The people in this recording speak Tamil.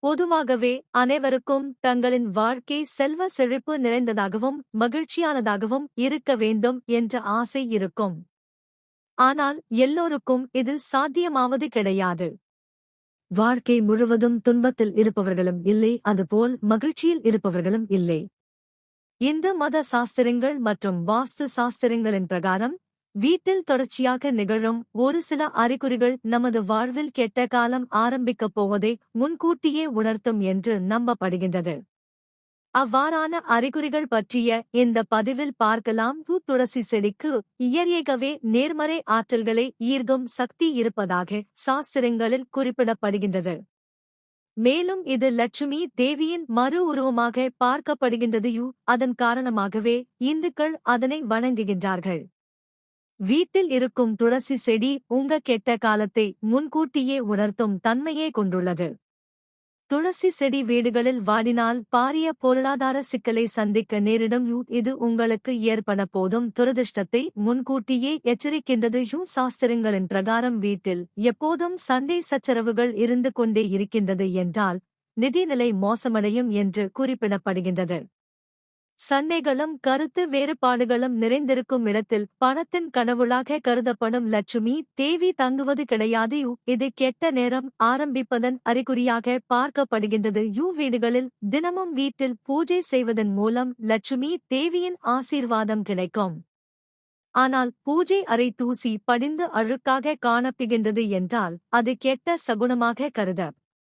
பொதுவாகவே அனைவருக்கும் தங்களின் வாழ்க்கை செல்வ செழிப்பு நிறைந்ததாகவும் மகிழ்ச்சியானதாகவும் இருக்க வேண்டும் என்ற ஆசை இருக்கும். ஆனால் எல்லோருக்கும் இது சாத்தியமாவது கிடையாது. வாழ்க்கை முழுவதும் துன்பத்தில் இருப்பவர்களும் இல்லை, அதுபோல் மகிழ்ச்சியில் இருப்பவர்களும் இல்லை. இந்து மத சாஸ்திரங்கள் மற்றும் வாஸ்து சாஸ்திரங்களின் பிரகாரம் வீட்டில் தொடர்ச்சியாக நிகழும் ஒரு சில அறிகுறிகள் நமது வாழ்வில் கெட்ட காலம் ஆரம்பிக்கப் போவதை முன்கூட்டியே உணர்த்தும் என்று நம்பப்படுகின்றது. அவ்வாறான அறிகுறிகள் பற்றிய இந்த பதிவில் பார்க்கலாம். துளசி செடிக்கு இயற்கையாகவே நேர்மறை ஆற்றல்களை ஈர்க்கும் சக்தி இருப்பதாக சாஸ்திரங்களில் குறிப்பிடப்படுகின்றது. மேலும் இது லட்சுமி தேவியின் மறு உருவமாக பார்க்கப்படுகின்றது. அதன் காரணமாகவே இந்துக்கள் அதனை வணங்குகின்றார்கள். வீட்டில் இருக்கும் துளசி செடி உங்க கெட்ட காலத்தை முன்கூட்டியே உணர்த்தும் தன்மையே கொண்டுள்ளது. துளசி செடி வீடுகளில் வாடினால் பாரிய பொருளாதார சிக்கலை சந்திக்க நேரிடும். இது உங்களுக்கு ஏற்பட போதும் துரதிர்ஷ்டத்தை முன்கூட்டியே எச்சரிக்கின்றது. சாஸ்திரங்களின் பிரகாரம் வீட்டில் எப்போதும் சண்டை சச்சரவுகள் இருந்து கொண்டே இருக்கின்றது என்றால் நிதிநிலை மோசமடையும் என்று குறிப்பிடப்படுகின்றது. சண்டைகளும் கருத்து வேறுபாடுகளும் நிறைந்திருக்கும் இடத்தில் பணத்தின் கடவுளாக கருதப்படும் லட்சுமி தேவி தங்குவது கிடையாது. இது கெட்ட நேரம் ஆரம்பிப்பதன் அறிகுறியாக பார்க்கப்படுகின்றது. வீடுகளில் தினமும் வீட்டில் பூஜை செய்வதன் மூலம் லட்சுமி தேவியின் ஆசீர்வாதம் கிடைக்கும். ஆனால் பூஜை அறை தூசி படிந்து அழுக்காக காணப்படுகின்றது என்றால் அது கெட்ட சகுனமாக கருத